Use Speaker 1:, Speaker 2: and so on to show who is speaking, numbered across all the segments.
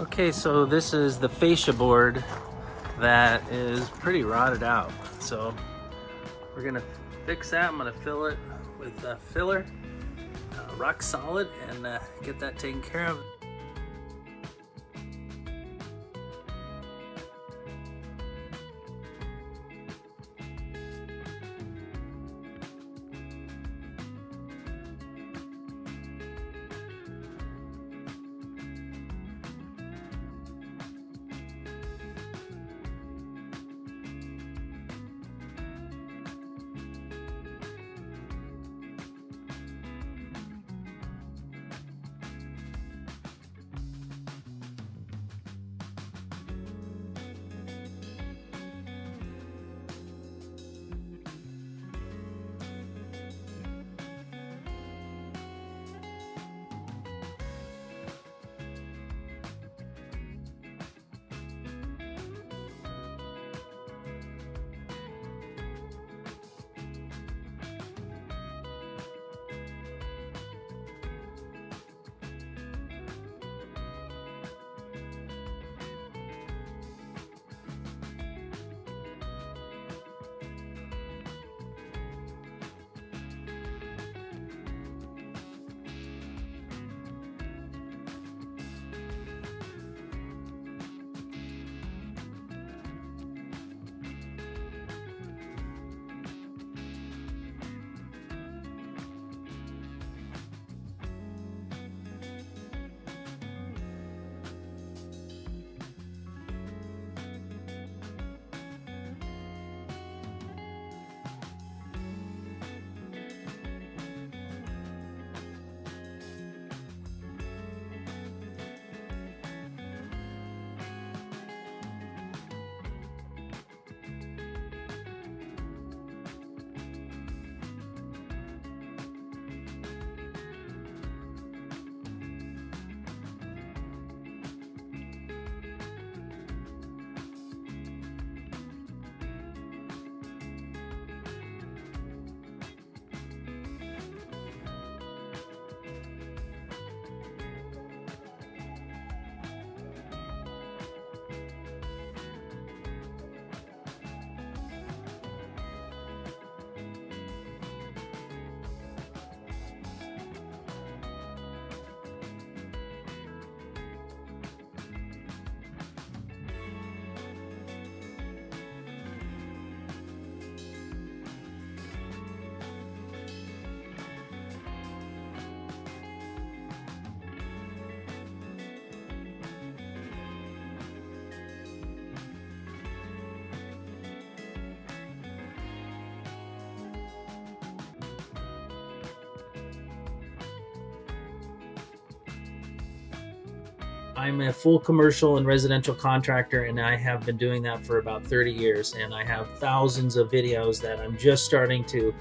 Speaker 1: Okay, so this is the fascia board that is pretty rotted out. So we're gonna fix that. I'm gonna fill it with filler, rock solid, and get that taken care of. I'm a full commercial and residential contractor, and I have been doing that for about 30 years. And I have thousands of videos that I'm just starting to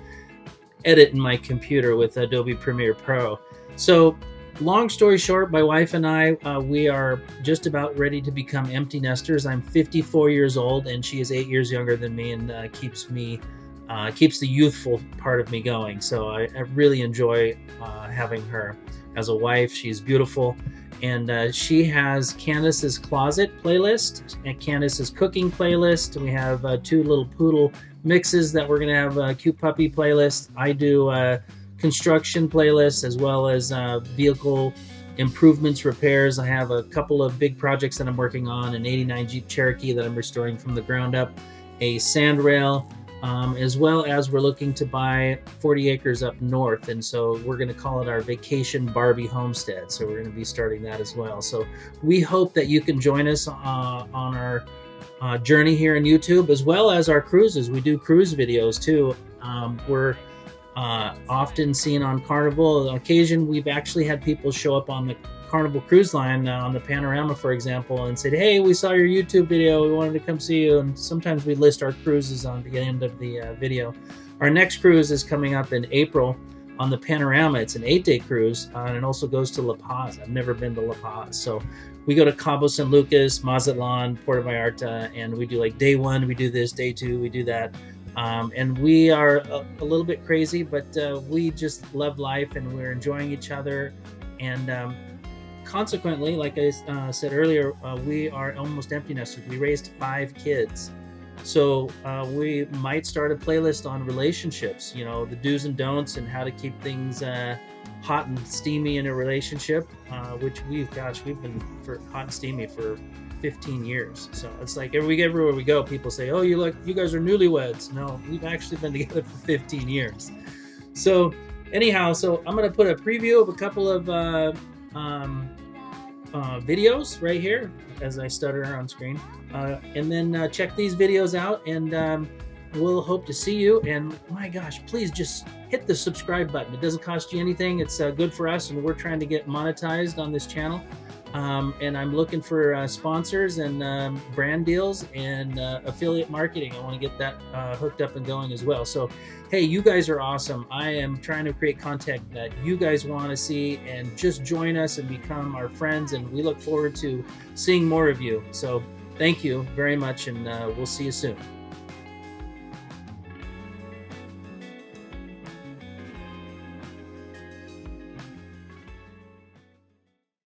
Speaker 1: edit in my computer with Adobe Premiere Pro. So long story short, my wife and I, we are just about ready to become empty nesters. I'm 54 years old, and she is 8 years younger than me, and keeps the youthful part of me going. So I really enjoy having her as a wife. She's beautiful. And she has Candace's Closet playlist and Candace's Cooking playlist. We have two little poodle mixes that we're going to have a cute puppy playlist. I do construction playlists as well as vehicle improvements, repairs. I have a couple of big projects that I'm working on, an 89 Jeep Cherokee that I'm restoring from the ground up, a sandrail, as well as we're looking to buy 40 acres up north. And so we're going to call it our Vacation Barbie Homestead. So we're going to be starting that as well. So we hope that you can join us on our journey here on YouTube, as well as our cruises. We do cruise videos too. We're often seen on Carnival. On occasion, we've actually had people show up on the Carnival Cruise Line on the Panorama, for example, and said, "Hey, we saw your YouTube video. We wanted to come see you." And sometimes we list our cruises on the end of the video. Our next cruise is coming up in April on the Panorama. It's an 8-day cruise, and it also goes to La Paz. I've never been to La Paz, so we go to Cabo San Lucas, Mazatlan, Puerto Vallarta, and we do like day one, we do this, day two, we do that. And we are a little bit crazy, but we just love life, and we're enjoying each other. And consequently, like I said earlier, we are almost empty nesters. We raised 5 kids. So we might start a playlist on relationships, you know, the do's and don'ts and how to keep things hot and steamy in a relationship, which we've been for hot and steamy for 15 years. So it's like everywhere we go, people say, oh, you guys are newlyweds. No, we've actually been together for 15 years. So anyhow, so I'm going to put a preview of a couple of videos right here as I stutter on screen, and then check these videos out, and we'll hope to see you. And my gosh, please just hit the subscribe button. It doesn't cost you anything. It's good for us, and we're trying to get monetized on this channel. And I'm looking for sponsors and brand deals and affiliate marketing. I want to get that hooked up and going as well. So, hey, you guys are awesome. I am trying to create content that you guys want to see, and just join us and become our friends. And we look forward to seeing more of you. So thank you very much, and we'll see you soon.